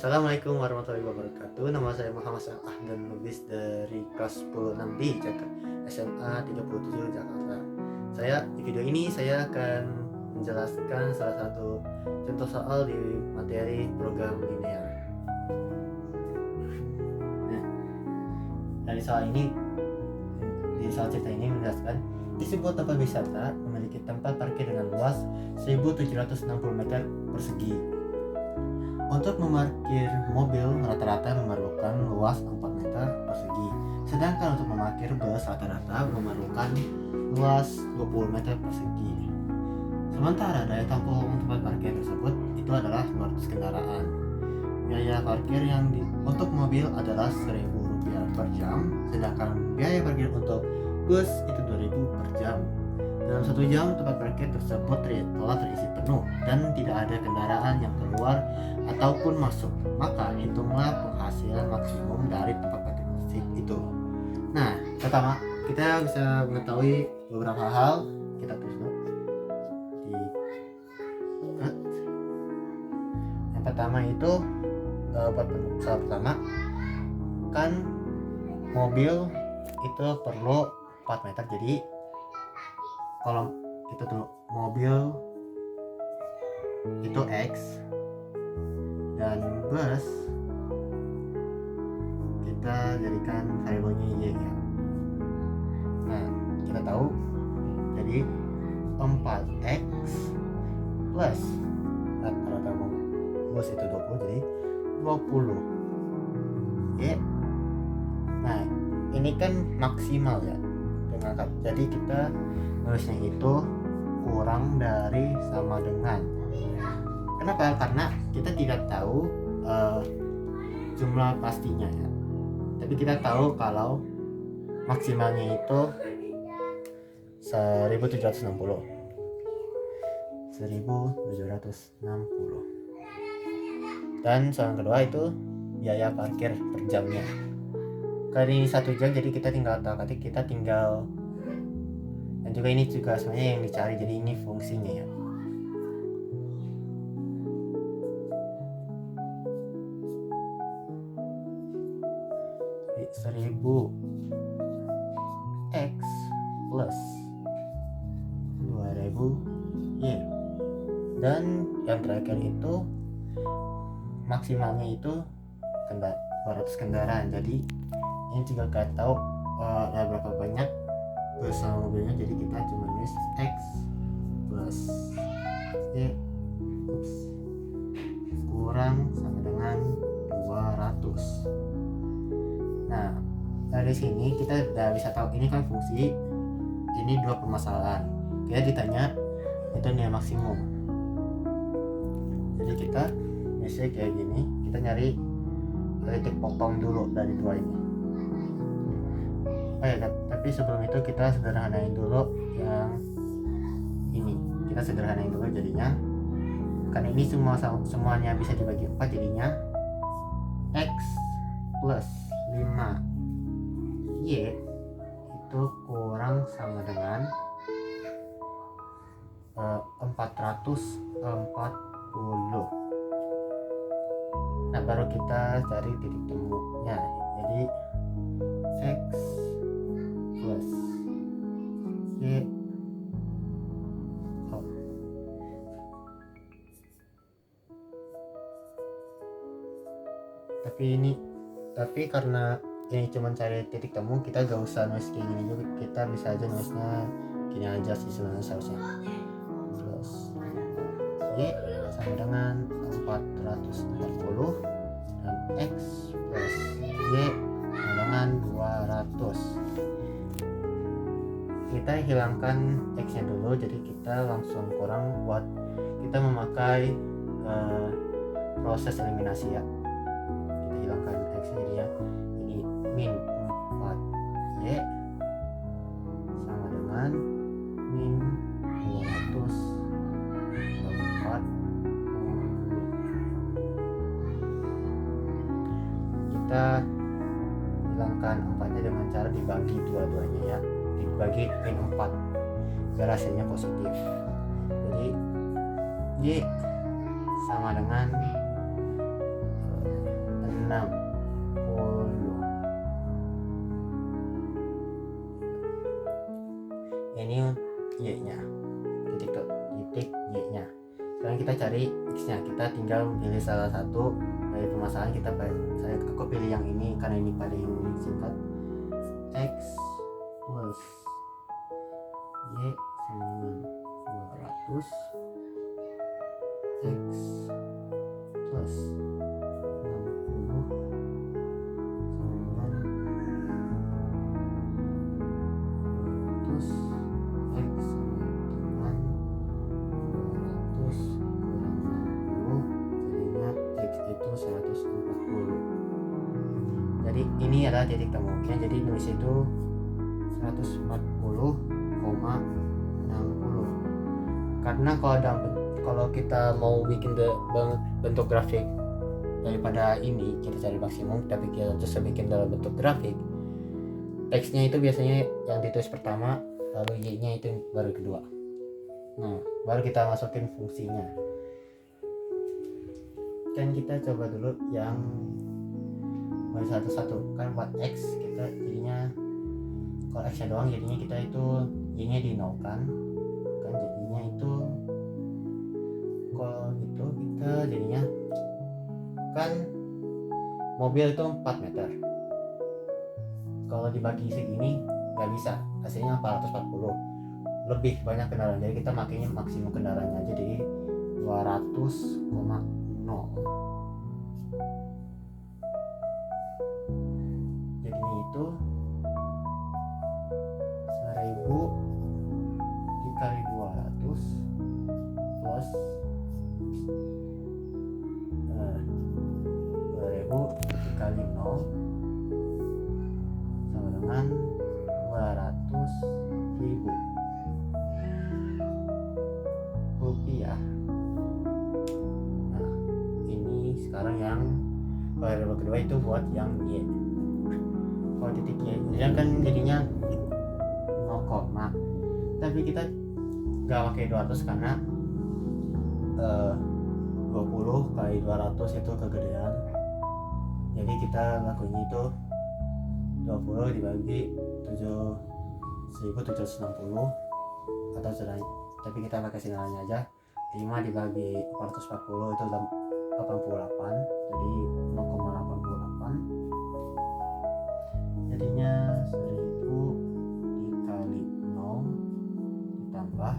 Assalamualaikum warahmatullahi wabarakatuh. Nama saya Muhammad Ahdan Lubis dari kelas 10 6 di SMA 37 Jakarta. Di video ini saya akan menjelaskan salah satu contoh soal di materi program linear. Nah, dari soal cerita ini menjelaskan di sebuah tempat wisata memiliki tempat parkir dengan luas 1760 meter persegi. Untuk memarkir mobil rata-rata memerlukan luas 4 meter persegi, sedangkan untuk memarkir bus rata-rata memerlukan luas 20 meter persegi. Sementara daya tampung tempat parkir tersebut itu adalah 200 kendaraan. Biaya parkir untuk mobil adalah Rp1.000 per jam, sedangkan biaya parkir untuk bus itu Rp2.000 per jam. Dalam 1 jam tempat parkir tersebut telah terisi penuh dan tidak ada kendaraan yang keluar ataupun masuk, maka hitunglah penghasilan maksimum dari tempat parkir itu. Nah, pertama kita bisa mengetahui beberapa hal. Kita tulis dulu di cut. Yang pertama itu soal pertama kan mobil itu perlu 4 meter, jadi kalau kita tuh mobil itu X dan bus kita jadikan variabelnya Y ya. Nah, kita tahu jadi 4X plus rata-rata bus itu 20, jadi 20 Y. Nah, ini kan maksimal ya, jadi kita nulisnya itu kurang dari sama dengan. Kenapa? Karena kita tidak tahu jumlah pastinya ya, tapi kita tahu kalau maksimalnya itu 1760. Dan soal kedua itu biaya parkir per jamnya. Kali 1 jam, jadi kita tinggal dan juga ini juga sebenarnya yang dicari, jadi ini fungsinya ya. Jadi 1000 X plus 2000 Y, dan yang terakhir itu maksimalnya itu 200 kendaraan. Jadi ini juga gak tahu ada berapa banyak bus sama mobilnya, jadi kita cuma nulis X plus Y kurang sama dengan 200. Nah, dari sini kita udah bisa tahu ini kan fungsi, ini dua permasalahan. Kita ditanya itu nilai maksimum, jadi kita biasanya kayak gini, kita nyari titik potong dulu dari dua ini. Oh ya, tapi sebelum itu kita sederhanain dulu yang ini. Kita sederhanain dulu jadinya. Kan ini semuanya bisa dibagi 4, jadinya X plus 5Y itu kurang sama dengan 440. Nah, baru kita cari titik temunya. Jadi X plus Y tapi karena ini cuma cari titik temu, kita gak usah nulis kayak gini juga, kita bisa aja nulisnya gini aja sih sebenarnya seharusnya. Plus Y sama dengan 440 dan X plus Y sama dengan 200. Kita hilangkan X nya dulu, jadi kita langsung kurang buat kita memakai proses eliminasi ya. Kita hilangkan X nya, jadi ya ini min 4Y sama dengan min 240. Kita hilangkan 4 nya dengan cara dibagi dua-duanya ya, dibagi min 4 biar hasilnya positif. Jadi Y sama dengan Ini y nya, titik y nya. Sekarang kita cari x nya, kita tinggal pilih salah satu dari permasalahan. Aku pilih yang ini karena ini paling singkat. X plus y sama dengan 200, x plus 60 sama dengan 200, x sama dengan 200 kurang 60, jadinya x itu 140. Jadi ini adalah titik temunya, jadi nulis itu 140,60. Karena kalau kita mau bikin bentuk grafik daripada ini, kita cari maksimum tapi kita terus bikin dalam bentuk grafik, teksnya itu biasanya yang ditulis pertama, lalu y nya itu baru kedua. Nah, baru kita masukin fungsinya. Kan kita coba dulu yang satu-satu. Kan buat x kita jadinya, kalau x nya doang jadinya kita itu y nya dinolkan, kan jadinya itu, kalau gitu kita jadinya kan mobil itu 4 meter, kalau dibagi segini nggak bisa, hasilnya 440, lebih banyak kendaraan, jadi kita makanya maksimum kendaraannya aja, jadi 200,0. Jadinya itu 1000 dikali 200 plus 2000 dikali 0 sama dengan 200.000 rupiah. Nah, ini sekarang yang variabel kedua itu buat yang y. Kalau titik y yang kan jadinya 0, tapi kita nggak pakai 200 karena 20 kali 200 itu kegedean, jadi kita lakuin itu 20 dibagi 1760 atau selain, tapi kita pakai sinarnya aja. 5 dibagi 440 itu 88, jadi 0,88, jadinya 1000 dikali 0 ditambah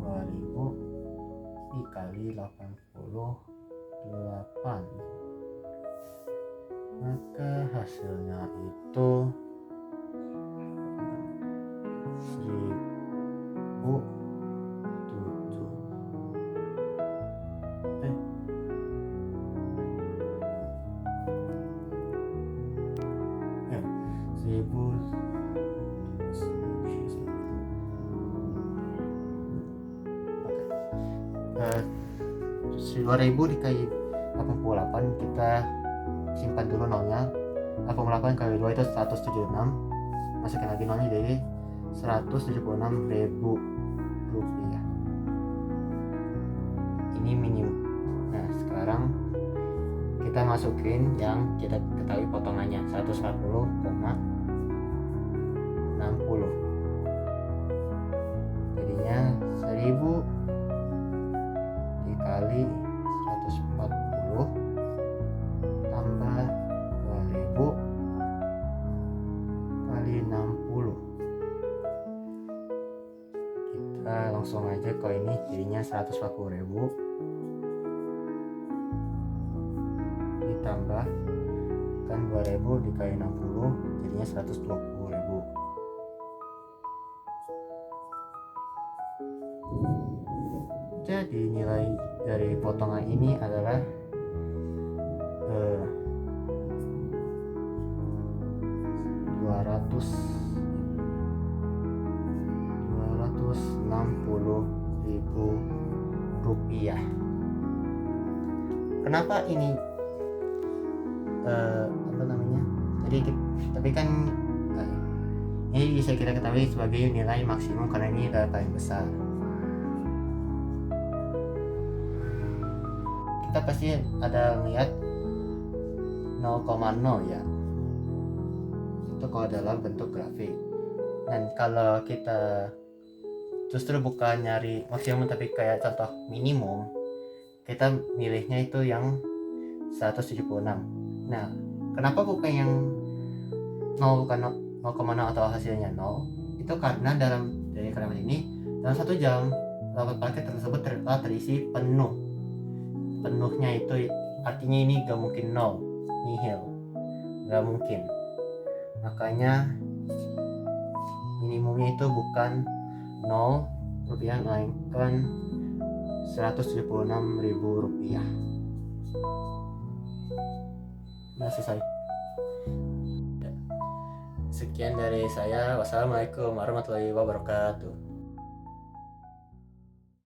2000 dikali 88, maka hasilnya itu 2000 dikali 88, kita simpan dulu nolnya. 88 kali 2 itu 176, masukin lagi nolnya, jadi 176.000 rupiah. Ini minimum. Nah, sekarang kita masukin yang kita ketahui potongannya 140,60, jadinya 1000 dikali 140 tambah 2000 kali 60. Kita langsung aja ke ini, jadinya 140.000 ditambah kan 2000 dikali 60 jadinya 120.000. Jadi nilai dari potongan ini adalah 260.000 rupiah. Kenapa ini tapi kan ini bisa kita ketahui sebagai nilai maksimum karena ini adalah paling besar. Kita pasti ada melihat 0,0 ya. Itu kalau dalam bentuk grafik. Dan kalau kita justru bukan nyari maksimum tapi kayak contoh minimum, kita milihnya itu yang 176. Nah, kenapa bukan yang 0 bukan 0,0 atau hasilnya 0? Itu karena dari kalimat ini dalam 1 jam tempat parkir tersebut telah terisi penuh. Penuhnya itu artinya ini gak mungkin 0, nihil, gak mungkin. Makanya minimumnya itu bukan 0 rupiah melainkan 176.000 rupiah. Nah, selesai. Sekian dari saya. Wassalamualaikum warahmatullahi wabarakatuh.